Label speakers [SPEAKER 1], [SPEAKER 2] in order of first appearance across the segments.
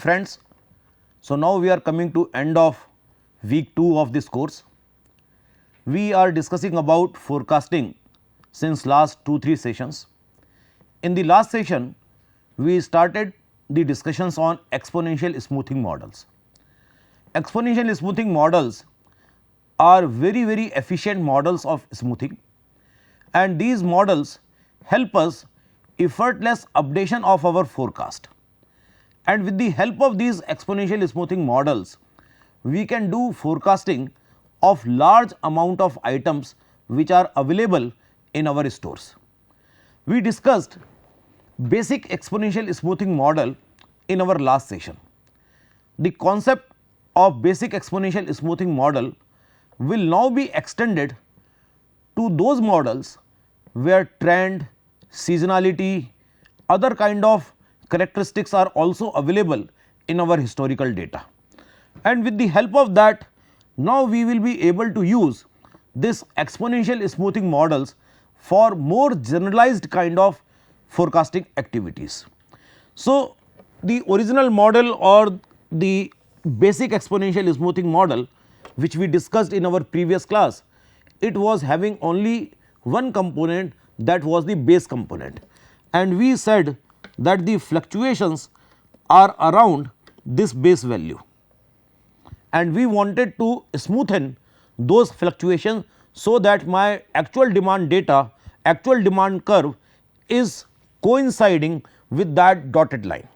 [SPEAKER 1] friends. So, now we are coming to end of week 2 of this course. We are discussing about forecasting since last 2-3 sessions. In the last session, we started the discussions on exponential smoothing models. Exponential smoothing models are very efficient models of smoothing, and these models help us effortless updation of our forecast. And with the help of these exponential smoothing models, we can do forecasting of large amount of items which are available in our stores. We discussed basic exponential smoothing model in our last session. The concept of basic exponential smoothing model will now be extended to those models where trend, seasonality, other kind of characteristics are also available in our historical data. And with the help of that, now we will be able to use this exponential smoothing models for more generalized kind of forecasting activities. So, the original model or the basic exponential smoothing model which we discussed in our previous class, it was having only one component, that was the base component, and we said that the fluctuations are around this base value, and we wanted to smoothen those fluctuations so that my actual demand data, actual demand curve is coinciding with that dotted line.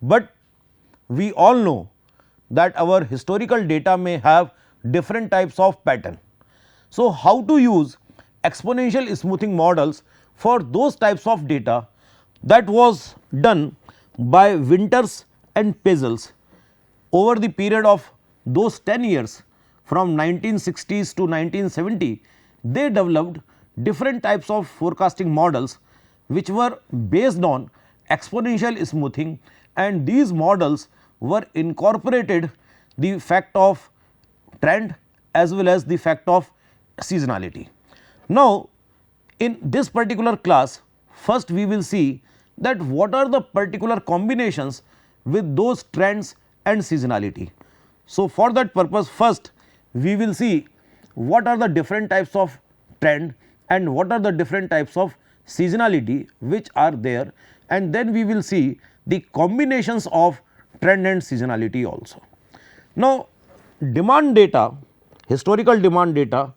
[SPEAKER 1] But we all know that our historical data may have different types of pattern. So, how to use exponential smoothing models for those types of data, that was done by Winters and Pezzels over the period of those 10 years from 1960s to 1970. They developed different types of forecasting models which were based on exponential smoothing, and these models were incorporated the fact of trend as well as the fact of seasonality. Now, in this particular class, first we will see that what are the particular combinations with those trends and seasonality. So, for that purpose, first we will see what are the different types of trend and what are the different types of seasonality which are there, and then we will see the combinations of trend and seasonality also. Now, demand data, historical demand data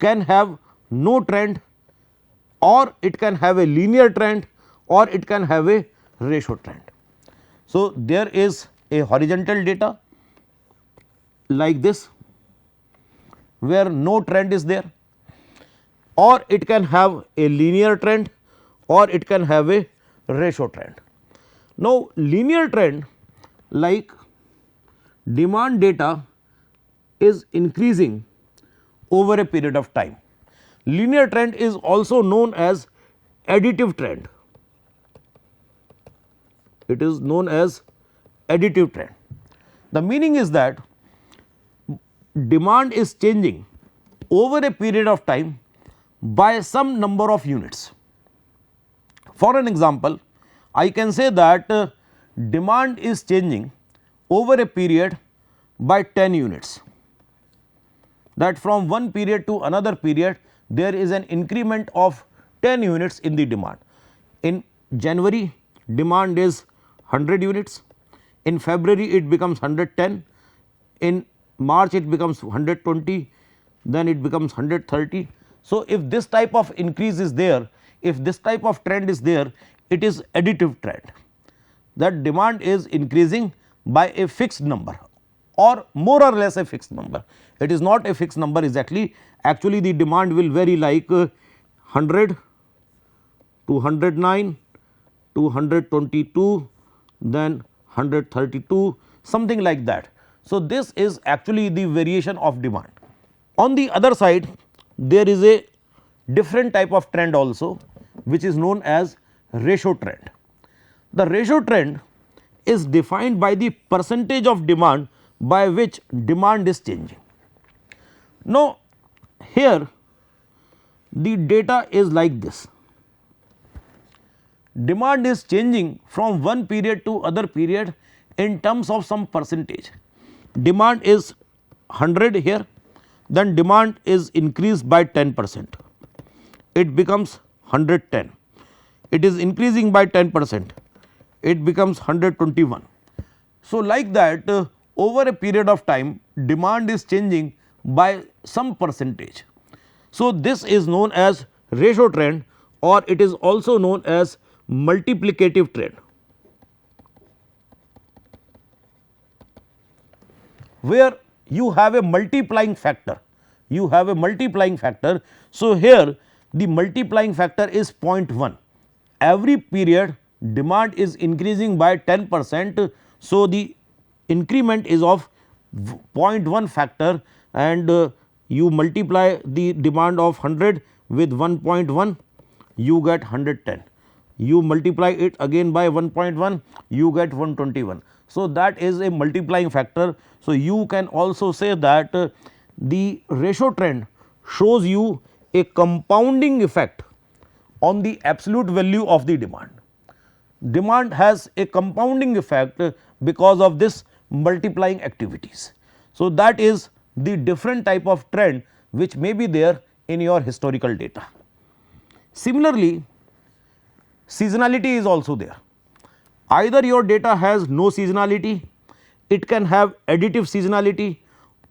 [SPEAKER 1] can have no trend, or it can have a linear trend, or it can have a ratio trend. So, there is a horizontal data like this where no trend is there, or it can have a linear trend, or it can have a ratio trend. Now, linear trend, like demand data is increasing over a period of time. Linear trend is also known as additive trend. It is known as additive trend. The meaning is that demand is changing over a period of time by some number of units. For an example, I can say that demand is changing over a period by 10 units, that from one period to another period there is an increment of 10 units in the demand. In January, demand is 100 units, in February it becomes 110, in March it becomes 120, then it becomes 130. So, if this type of increase is there, if this type of trend is there, it is additive trend, that demand is increasing by a fixed number or more or less a fixed number. It is not a fixed number exactly, actually the demand will vary like 100 to 109 to 122, then 132, something like that. So, this is actually the variation of demand. On the other side, there is a different type of trend also, which is known as ratio trend. The ratio trend is defined by the percentage of demand by which demand is changing. Now, here the data is like this. Demand is changing from one period to other period in terms of some percentage. Demand is 100 here, then demand is increased by 10%, it becomes 110. It is increasing by 10%, it becomes 121. So, like that over a period of time demand is changing by some percentage. So, this is known as ratio trend, or it is also known as multiplicative trend, where you have a multiplying factor. You have a multiplying factor. So, here the multiplying factor is 0.1. Every period demand is increasing by 10%. So, the increment is of 0.1 factor, and you multiply the demand of 100 with 1.1, you get 110. You multiply it again by 1.1, you get 121. So, that is a multiplying factor. So, you can also say that the ratio trend shows you a compounding effect on the absolute value of the demand. Demand has a compounding effect because of this multiplying activities. So, that is the different type of trend which may be there in your historical data. Similarly, seasonality is also there. Either your data has no seasonality, it can have additive seasonality,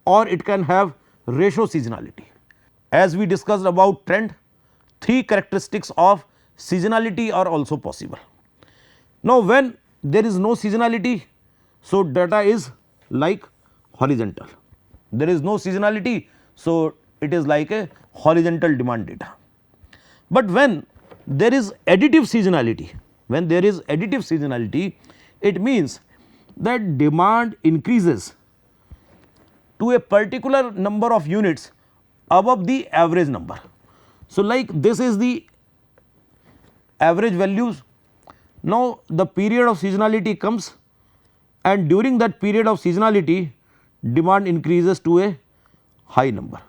[SPEAKER 1] or it can have ratio seasonality. As we discussed about trend, 3 characteristics of seasonality are also possible. Now, when there is no seasonality, so data is like horizontal. There is no seasonality, so it is like a horizontal demand data. But when there is additive seasonality, it means that demand increases to a particular number of units above the average number. So, like this is the average values. Now, the period of seasonality comes, and during that period of seasonality demand increases to a high number.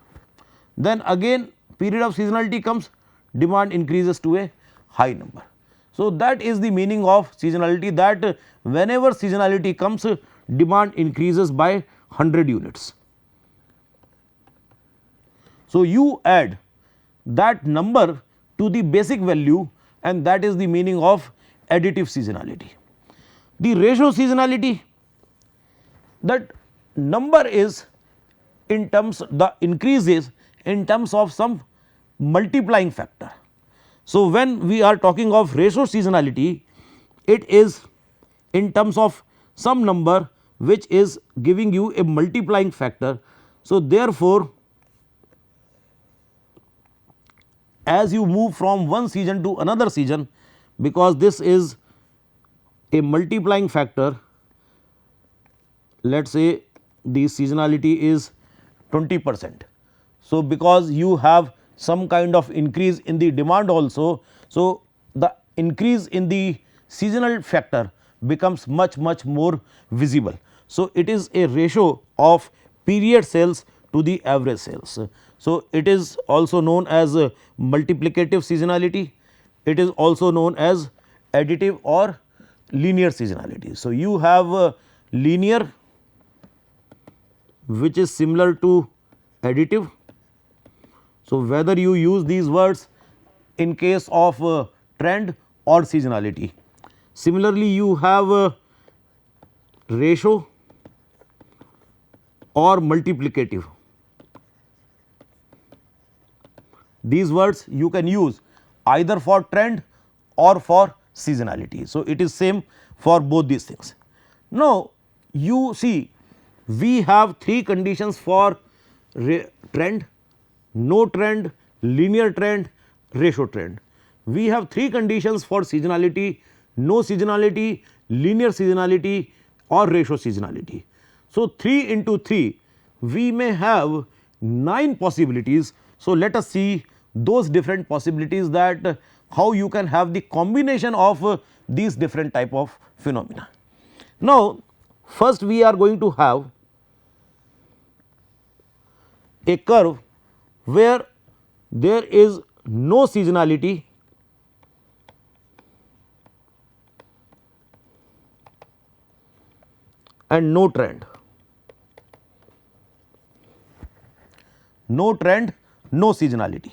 [SPEAKER 1] Then again period of seasonality comes, demand increases to a high number. So, that is the meaning of seasonality, that whenever seasonality comes, demand increases by 100 units. So, you add that number to the basic value, and that is the meaning of additive seasonality. The ratio seasonality, that number is in terms, the increase is in terms of some multiplying factor. So, when we are talking of ratio seasonality, it is in terms of some number which is giving you a multiplying factor. So, therefore, as you move from one season to another season, because this is a multiplying factor, let us say the seasonality is 20%. So, because you have some kind of increase in the demand also, so the increase in the seasonal factor becomes much more visible. So, it is a ratio of period sales to the average sales. So, it is also known as multiplicative seasonality, it is also known as additive or linear seasonality. So, you have linear, which is similar to additive. So, whether you use these words in case of trend or seasonality. Similarly, you have ratio or multiplicative. These words you can use either for trend or for seasonality. So, it is same for both these things. Now, you see we have 3 conditions for trend: no trend, linear trend, ratio trend. We have 3 conditions for seasonality: no seasonality, linear seasonality or ratio seasonality. So, 3 into 3 we may have 9 possibilities. So, let us see those different possibilities, that how you can have the combination of these different type of phenomena. Now, first we are going to have a curve where there is no seasonality and no trend. No trend, no seasonality,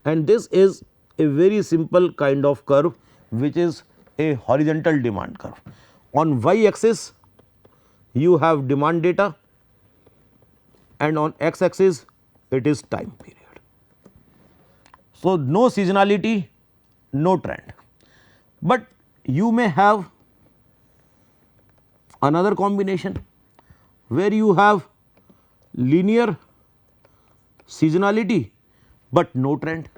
[SPEAKER 1] and this is a very simple kind of curve which is a horizontal demand curve. On y axis you have demand data and on x axis it is time period. So, no seasonality, no trend, but you may have another combination where you have linear seasonality, but no trend.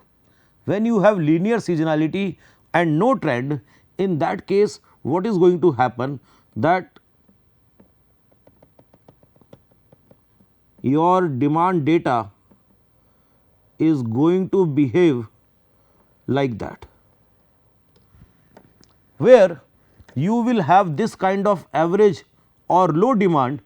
[SPEAKER 1] When you have linear seasonality and no trend, in that case what is going to happen, that your demand data is going to behave like that, where you will have this kind of average or low demand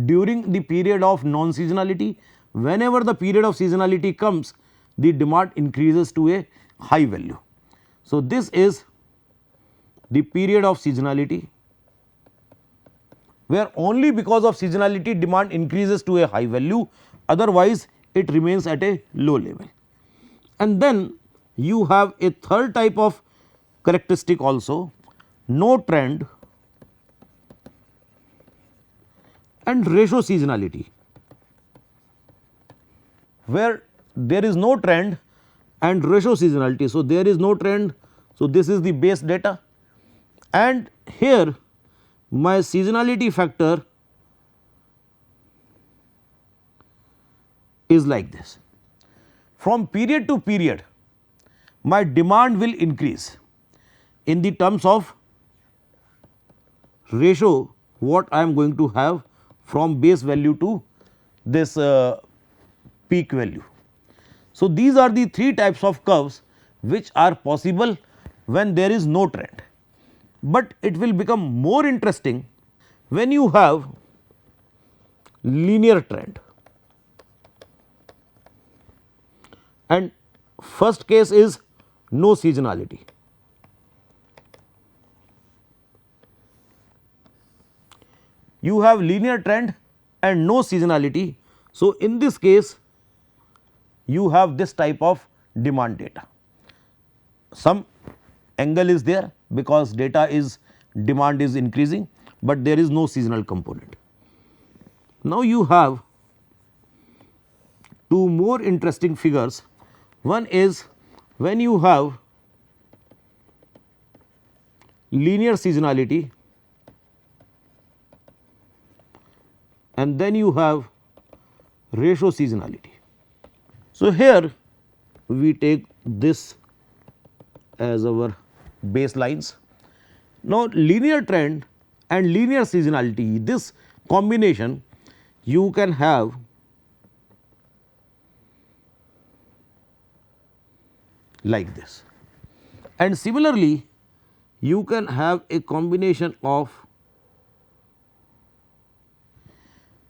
[SPEAKER 1] during the period of non-seasonality. Whenever the period of seasonality comes, the demand increases to a high value. So, this is the period of seasonality, where only because of seasonality demand increases to a high value, otherwise it remains at a low level. And then you have a third type of characteristic also, no trend and ratio seasonality, where there is no trend and ratio seasonality. So, there is no trend. So, this is the base data, and here my seasonality factor is like this. From period to period, my demand will increase in the terms of ratio what I am going to have from base value to this peak value. So, these are the three types of curves which are possible when there is no trend, but it will become more interesting when you have linear trend. And first case is no seasonality. You have linear trend and no seasonality. So, in this case you have this type of demand data. Some angle is there because data is demand is increasing, but there is no seasonal component. Now, you have two more interesting figures. One is when you have linear seasonality and then you have ratio seasonality. So, here we take this as our baselines. Now, linear trend and linear seasonality, this combination you can have like this, and similarly you can have a combination of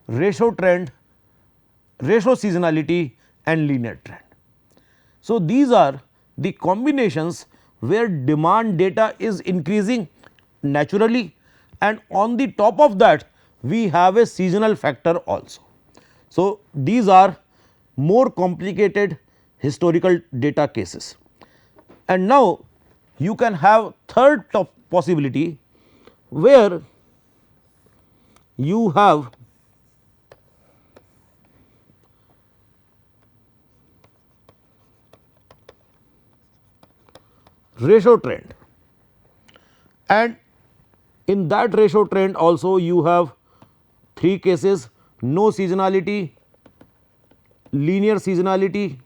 [SPEAKER 1] ratio trend, ratio seasonality and linear trend. So, these are the combinations where demand data is increasing naturally, and on the top of that we have a seasonal factor also. So, these are more complicated historical data cases. And now, you can have third top possibility where you have ratio trend, and in that ratio trend also you have three cases: no seasonality, linear seasonality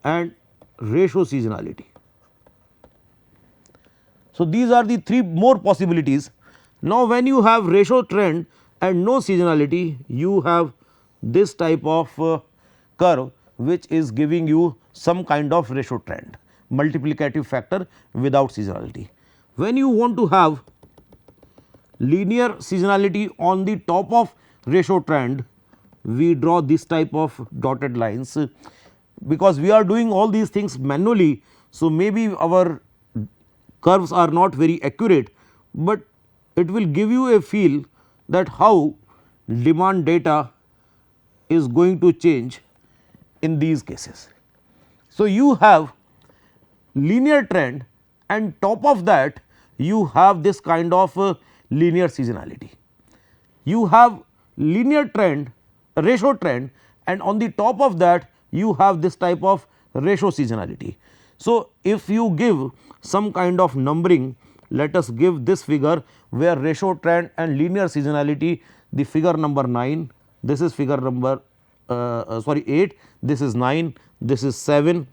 [SPEAKER 1] and ratio seasonality. So, these are the three more possibilities. Now, when you have ratio trend and no seasonality, you have this type of curve which is giving you some kind of ratio trend, multiplicative factor without seasonality. When you want to have linear seasonality on the top of ratio trend, we draw this type of dotted lines, because we are doing all these things manually. So, maybe our curves are not very accurate, but it will give you a feel that how demand data is going to change in these cases. So, you have linear trend and top of that you have this kind of linear seasonality. You have linear trend, ratio trend, and on the top of that you have this type of ratio seasonality. So, if you give some kind of numbering, let us give this figure where ratio trend and linear seasonality, the figure number 9, this is figure number 8, this is 9, this is 7.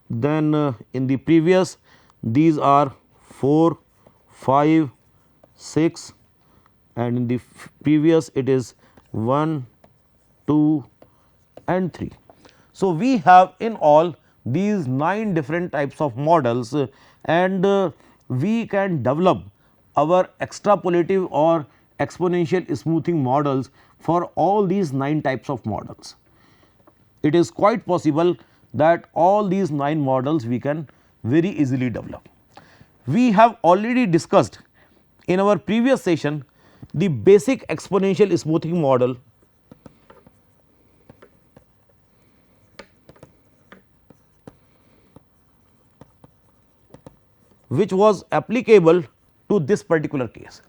[SPEAKER 1] Then in the previous these are 4, 5, 6, and in the previous it is 1, 2 and 3. So, we have in all these 9 different types of models and we can develop our extrapolative or exponential smoothing models for all these 9 types of models. It is quite possible that all these 9 models we can very easily develop. We have already discussed in our previous session the basic exponential smoothing model, which was applicable to this particular case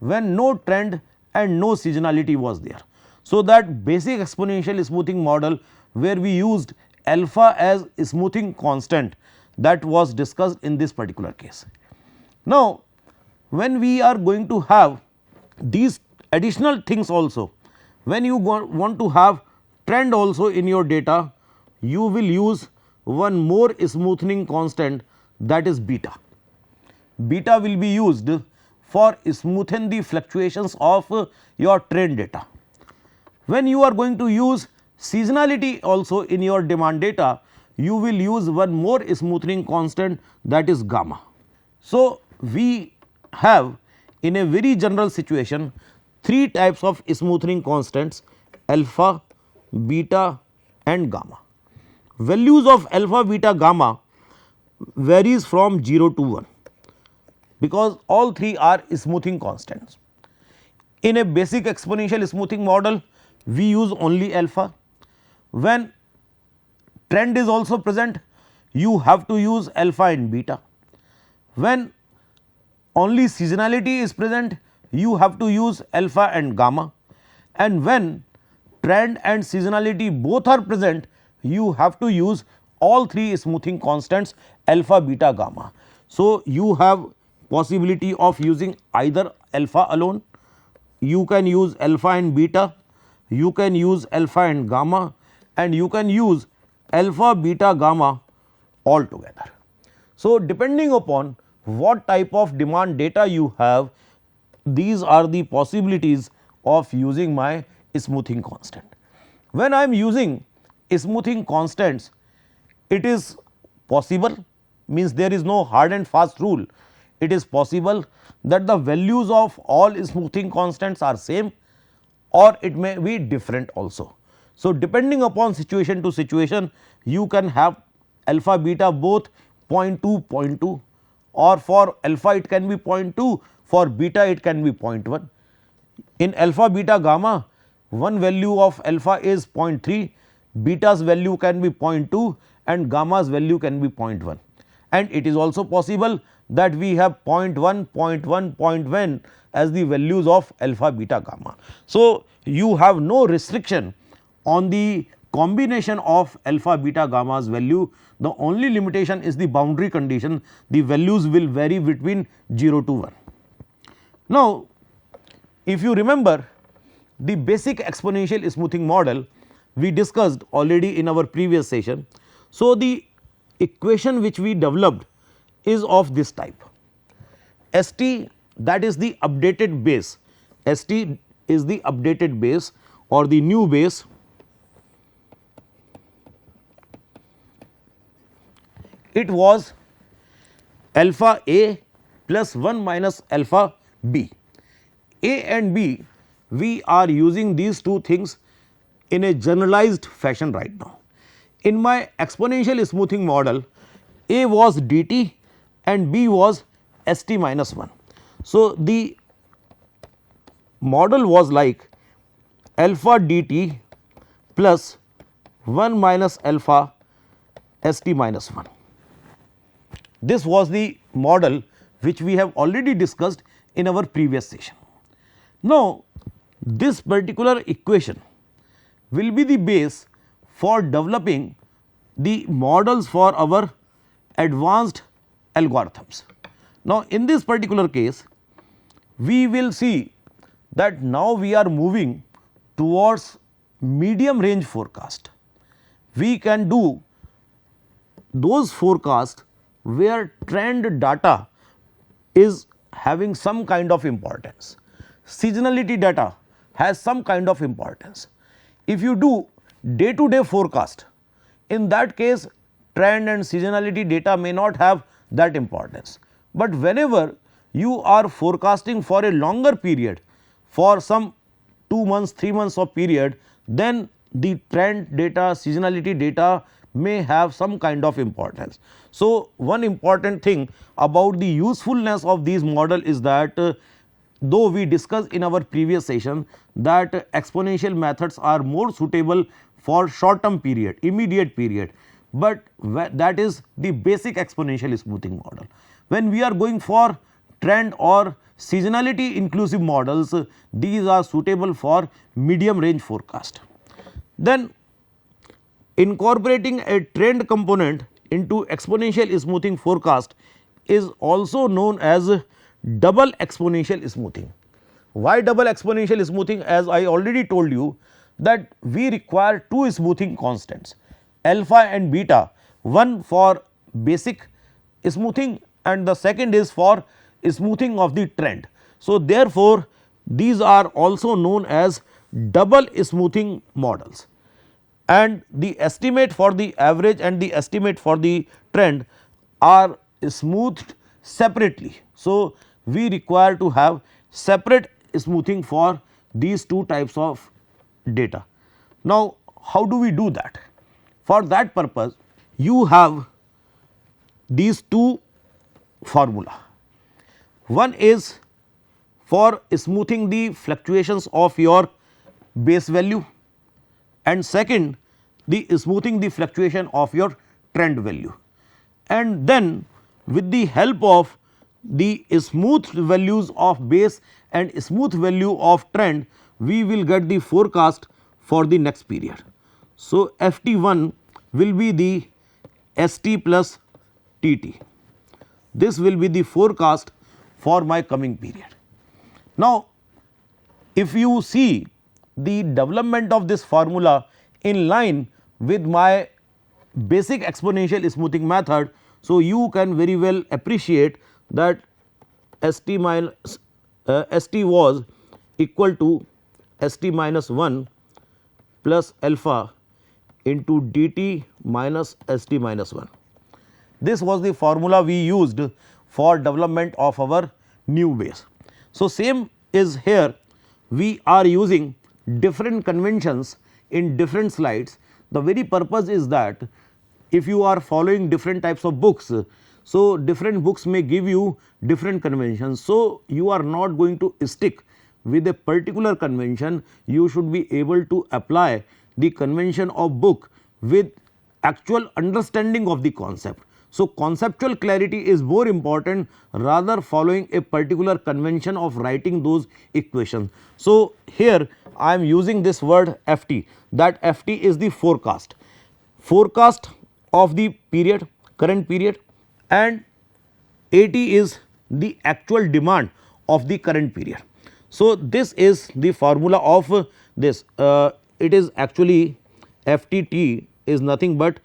[SPEAKER 1] when no trend and no seasonality was there. So, that basic exponential smoothing model where we used alpha as smoothing constant, that was discussed in this particular case. Now, when we are going to have these additional things also, when you want to have trend also in your data, you will use one more smoothing constant, that is beta. Beta will be used for smoothen the fluctuations of your trend data. When you are going to use seasonality also in your demand data, you will use one more smoothing constant, that is gamma. So, we have in a very general situation 3 types of smoothing constants, alpha, beta and gamma. Values of alpha, beta, gamma varies from 0 to 1, because all 3 are smoothing constants. In a basic exponential smoothing model, we use only alpha. When trend is also present, you have to use alpha and beta. When only seasonality is present, you have to use alpha and gamma, and when trend and seasonality both are present, you have to use all 3 smoothing constants alpha, beta, gamma. So, you have possibility of using either alpha alone, you can use alpha and beta, you can use alpha and gamma, and you can use alpha, beta, gamma all together. So, depending upon what type of demand data you have, these are the possibilities of using my smoothing constant. When I am using smoothing constants, it is possible, means there is no hard and fast rule, it is possible that the values of all smoothing constants are same or it may be different also. So, depending upon situation to situation, you can have alpha, beta both 0.2, 0.2, or for alpha it can be 0.2, for beta it can be 0.1. In alpha, beta, gamma, one value of alpha is 0.3, beta's value can be 0.2 and gamma's value can be 0.1, and it is also possible that we have 0.1, 0.1, 0.1 as the values of alpha, beta, gamma. So, you have no restriction on the combination of alpha, beta, gamma's value. The only limitation is the boundary condition, the values will vary between 0 to 1. Now, if you remember the basic exponential smoothing model we discussed already in our previous session. So, the equation which we developed is of this type. ST, that is the updated base, ST is the updated base or the new base, it was alpha A plus 1 minus alpha B. A and B, we are using these two things in a generalized fashion right now. In my exponential smoothing model, A was dt and B was st minus 1. So, the model was like alpha dt plus 1 minus alpha st minus 1. This was the model which we have already discussed in our previous session. Now, this particular equation will be the base for developing the models for our advanced algorithms. Now, in this particular case, we will see that now we are moving towards medium range forecast. We can do those forecasts where trend data is having some kind of importance, seasonality data has some kind of importance. If you do day to day forecast, in that case trend and seasonality data may not have that importance, but whenever you are forecasting for a longer period, for some 2 months, 3 months of period, then the trend data, seasonality data may have some kind of importance. So, one important thing about the usefulness of these model is that though we discussed in our previous session that exponential methods are more suitable for short term period, immediate period, but that is the basic exponential smoothing model. When we are going for trend or seasonality inclusive models, these are suitable for medium range forecast. Then incorporating a trend component into exponential smoothing forecast is also known as double exponential smoothing. Why double exponential smoothing? As I already told you that we require two smoothing constants, alpha and beta, one for basic smoothing and the second is for smoothing of the trend. So, therefore, these are also known as double smoothing models, and the estimate for the average and the estimate for the trend are smoothed separately. So, we require to have separate smoothing for these two types of data. Now, how do we do that? For that purpose, you have these two formula. One is for smoothing the fluctuations of your base value, and second the smoothing the fluctuation of your trend value, and then with the help of the smoothed values of base and smooth value of trend, we will get the forecast for the next period. So, FT1 will be the ST plus TT. This will be the forecast for my coming period. Now, if you see the development of this formula in line with my basic exponential smoothing method, so you can very well appreciate that ST minus ST was equal to ST minus 1 plus alpha into dt minus ST minus 1. This was the formula we used for development of our new base. So, same is here, we are using different conventions in different slides. The very purpose is that if you are following different types of books, so different books may give you different conventions. So, you are not going to stick with a particular convention, you should be able to apply the convention of book with actual understanding of the concept. So, conceptual clarity is more important rather following a particular convention of writing those equations. So, here I am using this word FT, that FT is the forecast of the period, current period, and AT is the actual demand of the current period. So, this is the formula of this, it is actually FTT is nothing but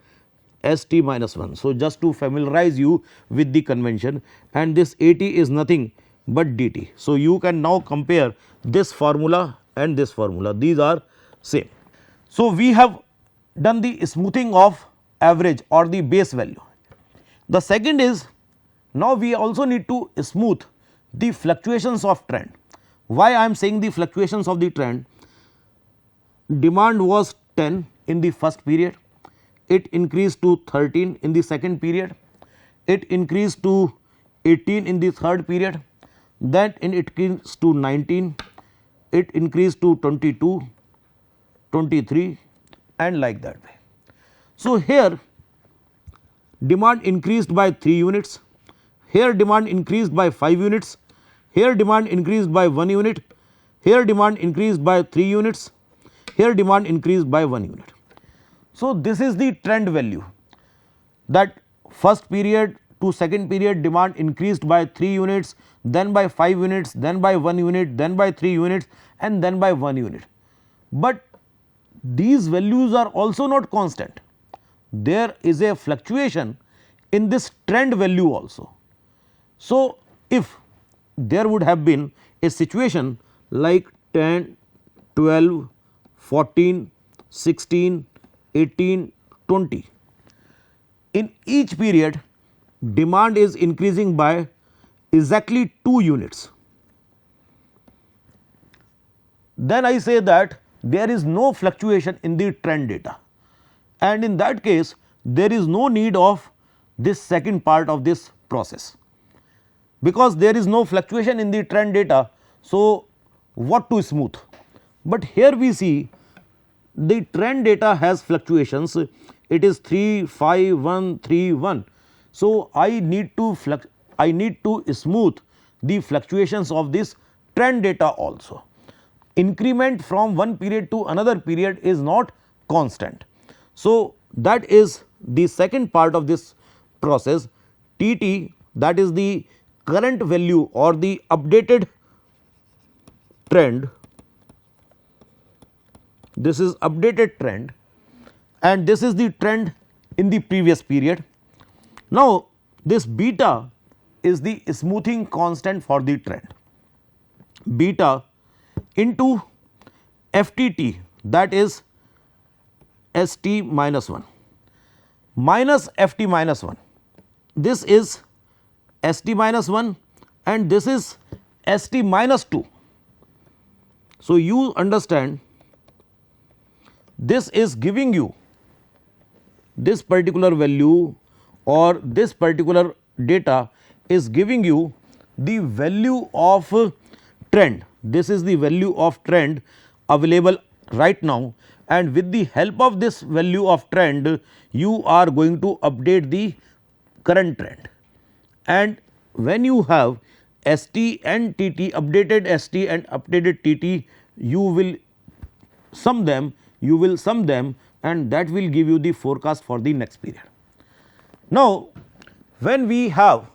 [SPEAKER 1] ST minus 1. So, just to familiarize you with the convention, and this AT is nothing but DT. So, you can now compare this formula and this formula, these are same. So, we have done the smoothing of average or the base value. The second is, now we also need to smooth the fluctuations of trend. Why I am saying the fluctuations of the trend? Demand was 10 in the first period, it increased to 13 in the second period, it increased to 18 in the third period, then it increased to 19, it increased to 22, 23 and like that way. So, here demand increased by 3 units, here demand increased by 5 units, here demand increased by 1 unit, here demand increased by 3 units, here demand increased by 1 unit. So, this is the trend value that first period to second period demand increased by 3 units, then by 5 units, then by 1 unit, then by 3 units and then by 1 unit. But these values are also not constant. There is a fluctuation in this trend value also. So, if there would have been a situation like 10, 12, 14, 16, 18, 20, in each period demand is increasing by exactly 2 units, then I say that there is no fluctuation in the trend data, and in that case there is no need of this second part of this process, because there is no fluctuation in the trend data. So, what to smooth? But here we see the trend data has fluctuations, it is 3, 5, 1, 3, 1. So, I need to smooth the fluctuations of this trend data also. Increment from one period to another period is not constant. So, that is the second part of this process. TT, that is the current value or the updated trend, this is updated trend and this is the trend in the previous period. Now, this beta is the smoothing constant for the trend, beta into FTT, that is ST minus 1 minus FT minus 1, this is ST minus 1 and this is ST minus 2. So, you understand this is giving you this particular value or this particular data is giving you the value of trend. This is the value of trend available right now, and with the help of this value of trend you are going to update the current trend. And when you have ST and TT, updated ST and updated TT, you will sum them and that will give you the forecast for the next period. Now, when we have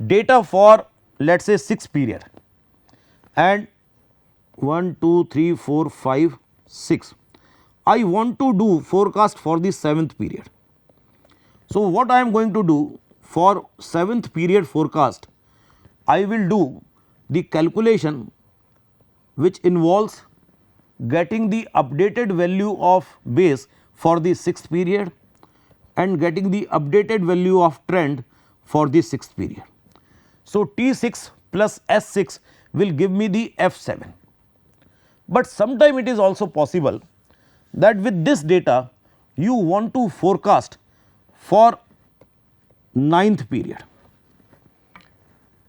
[SPEAKER 1] data for let us say 6 period and 1, 2, 3, 4, 5, 6, I want to do forecast for the 7th period. So, what I am going to do for 7th period forecast, I will do the calculation which involves getting the updated value of base for the 6th period and getting the updated value of trend for the 6th period. So, T6 plus S6 will give me the F7, but sometime it is also possible that with this data you want to forecast for 9th period.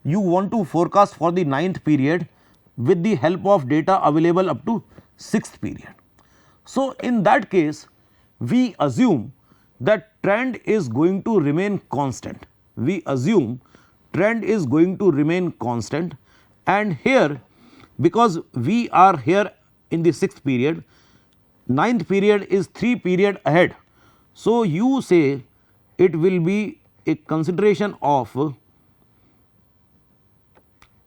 [SPEAKER 1] You want to forecast for the 9th period with the help of data available up to 6th period. So, in that case we assume that trend is going to remain constant. We assume trend is going to remain constant, and here because we are here in the 6th period, 9th period is 3 period ahead. So, you say it will be a consideration of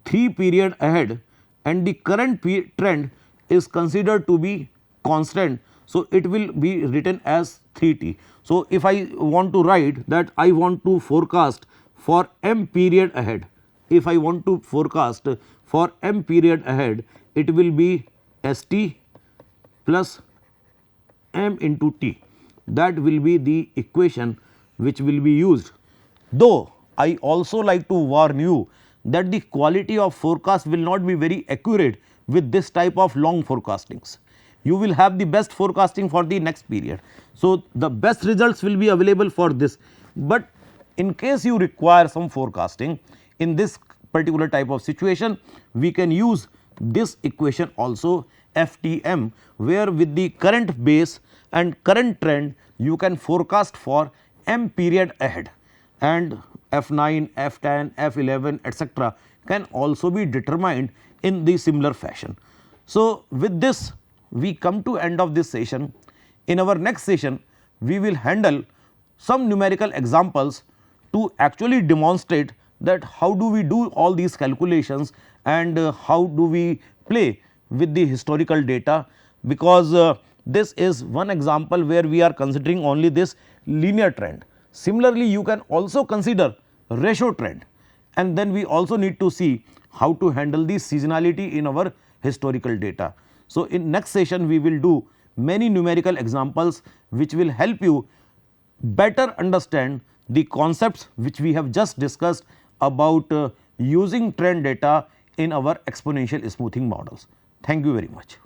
[SPEAKER 1] 3 period ahead and the current trend is considered to be constant. So, it will be written as 3T. So, if I want to write that I want to forecast for m period ahead, if I want to forecast for m period ahead, it will be ST plus m into T. That will be the equation which will be used. Though I also like to warn you that the quality of forecast will not be very accurate with this type of long forecastings. You will have the best forecasting for the next period. So, the best results will be available for this, but in case you require some forecasting in this particular type of situation, we can use this equation also FTM, where with the current base and current trend you can forecast for m period ahead, and F9, F10, F11 etc. can also be determined in the similar fashion. So, with this we come to end of this session. In our next session we will handle some numerical examples to actually demonstrate that how do we do all these calculations and how do we play with the historical data, because this is one example where we are considering only this linear trend. Similarly, you can also consider ratio trend, and then we also need to see how to handle the seasonality in our historical data. So, in next session we will do many numerical examples which will help you better understand the concepts which we have just discussed about using trend data in our exponential smoothing models. Thank you very much.